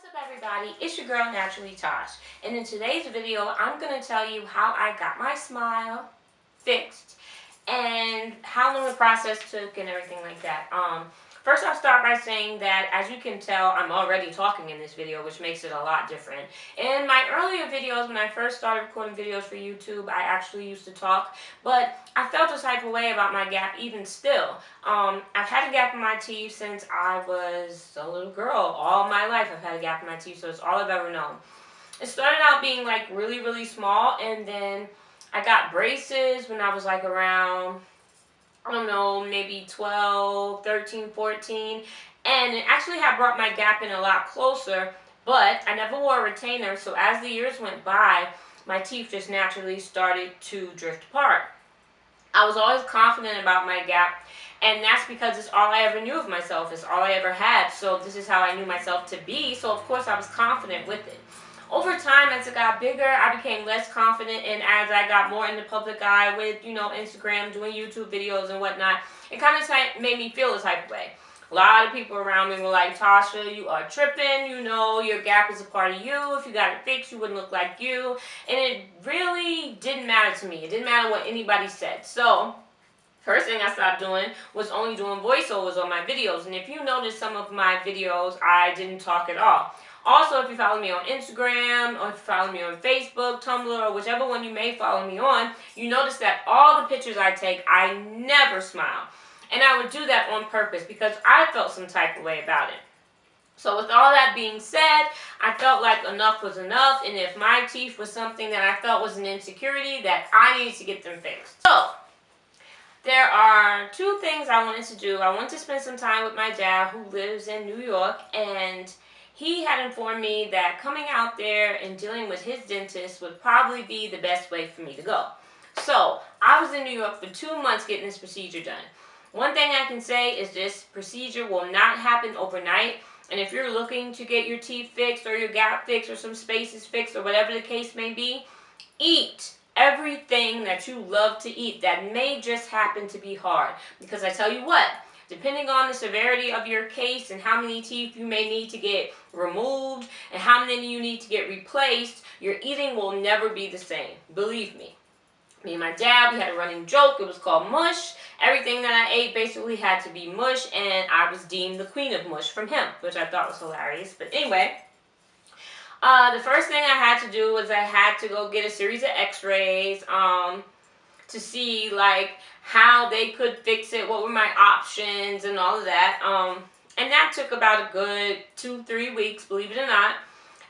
What's up everybody, it's your girl Naturallytash, and in today's video I'm going to tell you how I got my smile fixed and how long the process took and everything like that. First I'll start by saying that, as you can tell, I'm already talking in this video, which makes it a lot different. In my earlier videos, when I first started recording videos for YouTube, I actually used to talk, but I felt a type of way about my gap even still. I've had a gap in my teeth since I was a little girl. All my life I've had a gap in my teeth, so it's all I've ever known. It started out being like really small, and then I got braces when I was like around, I don't know, maybe 12, 13, 14. And it actually had brought my gap in a lot closer, but I never wore a retainer. So as the years went by, my teeth just naturally started to drift apart. I was always confident about my gap, and that's because it's all I ever knew of myself. It's all I ever had. So this is how I knew myself to be. So of course I was confident with it. Over time, as it got bigger, I became less confident, and as I got more in the public eye with, Instagram, doing YouTube videos and whatnot, it kind of made me feel a type of way. A lot of people around me were like, Tasha, you are tripping, your gap is a part of you. If you got it fixed, you wouldn't look like you. And it really didn't matter to me. It didn't matter what anybody said. So first thing I stopped doing was only doing voiceovers on my videos. And if you notice some of my videos, I didn't talk at all. Also, if you follow me on Instagram, or if you follow me on Facebook, Tumblr, or whichever one you may follow me on, you notice that all the pictures I take, I never smile. And I would do that on purpose because I felt some type of way about it. So with all that being said, I felt like enough was enough, and if my teeth was something that I felt was an insecurity, that I needed to get them fixed. So there are two things I wanted to do. I wanted to spend some time with my dad, who lives in New York, and he had informed me that coming out there and dealing with his dentist would probably be the best way for me to go. So I was in New York for 2 months getting this procedure done. One thing I can say is this procedure will not happen overnight. And if you're looking to get your teeth fixed or your gap fixed or some spaces fixed or whatever the case may be, eat everything that you love to eat. That may just happen to be hard. Because I tell you what, depending on the severity of your case and how many teeth you may need to get removed and how many you need to get replaced, your eating will never be the same. Believe me. Me and my dad, we had a running joke. It was called mush. Everything that I ate basically had to be mush, and I was deemed the queen of mush from him, which I thought was hilarious. But anyway, the first thing I had to do was I had to go get a series of x-rays to see like how they could fix it, what were my options and all of that. And that took about a good 2-3 weeks, believe it or not.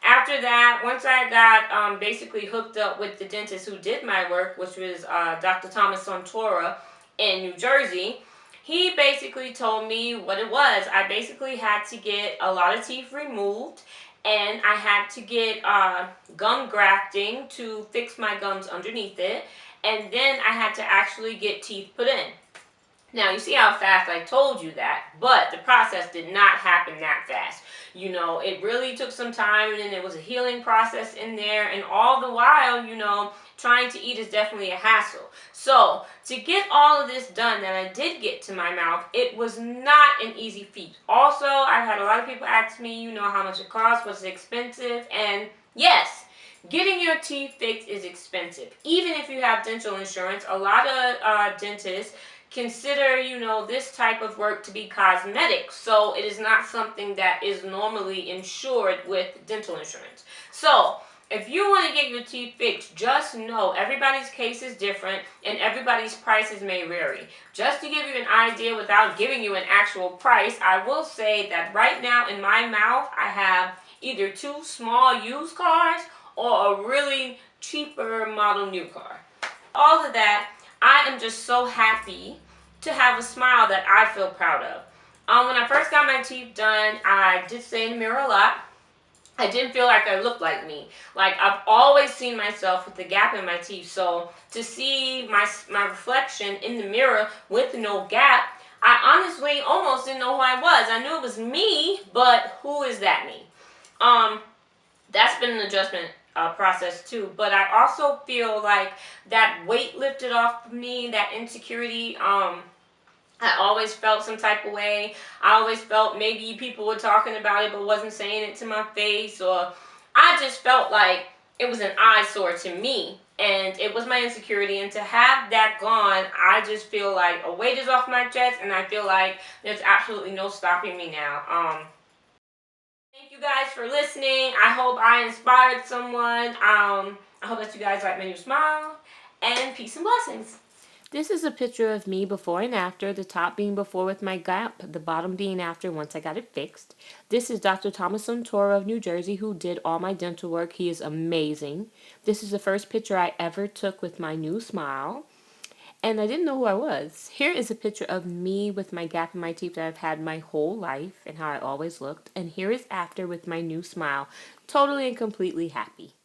After that, once I got basically hooked up with the dentist who did my work, which was Dr. Thomas Santora in New Jersey, he basically told me what it was. I basically had to get a lot of teeth removed, and I had to get gum grafting to fix my gums underneath it, and then I had to actually get teeth put in. Now, you see how fast I told you that, but the process did not happen that fast. It really took some time, and then there was a healing process in there, and all the while, trying to eat is definitely a hassle. So, to get all of this done that I did get to my mouth, it was not an easy feat. Also, I've had a lot of people ask me, how much it costs, was it expensive, and yes, getting your teeth fixed is expensive. Even if you have dental insurance, a lot of dentists consider, this type of work to be cosmetic. So it is not something that is normally insured with dental insurance. So if you want to get your teeth fixed, just know everybody's case is different and everybody's prices may vary. Just to give you an idea without giving you an actual price, I will say that right now in my mouth, I have either 2 small used cars or a really cheaper model new car. All of that, I am just so happy to have a smile that I feel proud of. When I first got my teeth done, I did stay in the mirror a lot. I didn't feel like I looked like me. Like, I've always seen myself with the gap in my teeth. So to see my reflection in the mirror with no gap, I honestly almost didn't know who I was. I knew it was me, but who is that me? That's been an adjustment process too, but I also feel like that weight lifted off of me, that insecurity I always felt some type of way. I always felt maybe people were talking about it but wasn't saying it to my face, or I just felt like it was an eyesore to me. And it was my insecurity. And to have that gone, I just feel like a weight is off my chest, and I feel like there's absolutely no stopping me now. Thank you guys for listening. I hope I inspired someone. I hope that you guys like my new smile. And peace and blessings. This is a picture of me before and after, the top being before with my gap, the bottom being after once I got it fixed. This is Dr. Thomas Santoro of New Jersey, who did all my dental work. He is amazing. This is the first picture I ever took with my new smile, and I didn't know who I was. Here is a picture of me with my gap in my teeth that I've had my whole life and how I always looked. And here is after with my new smile, totally and completely happy.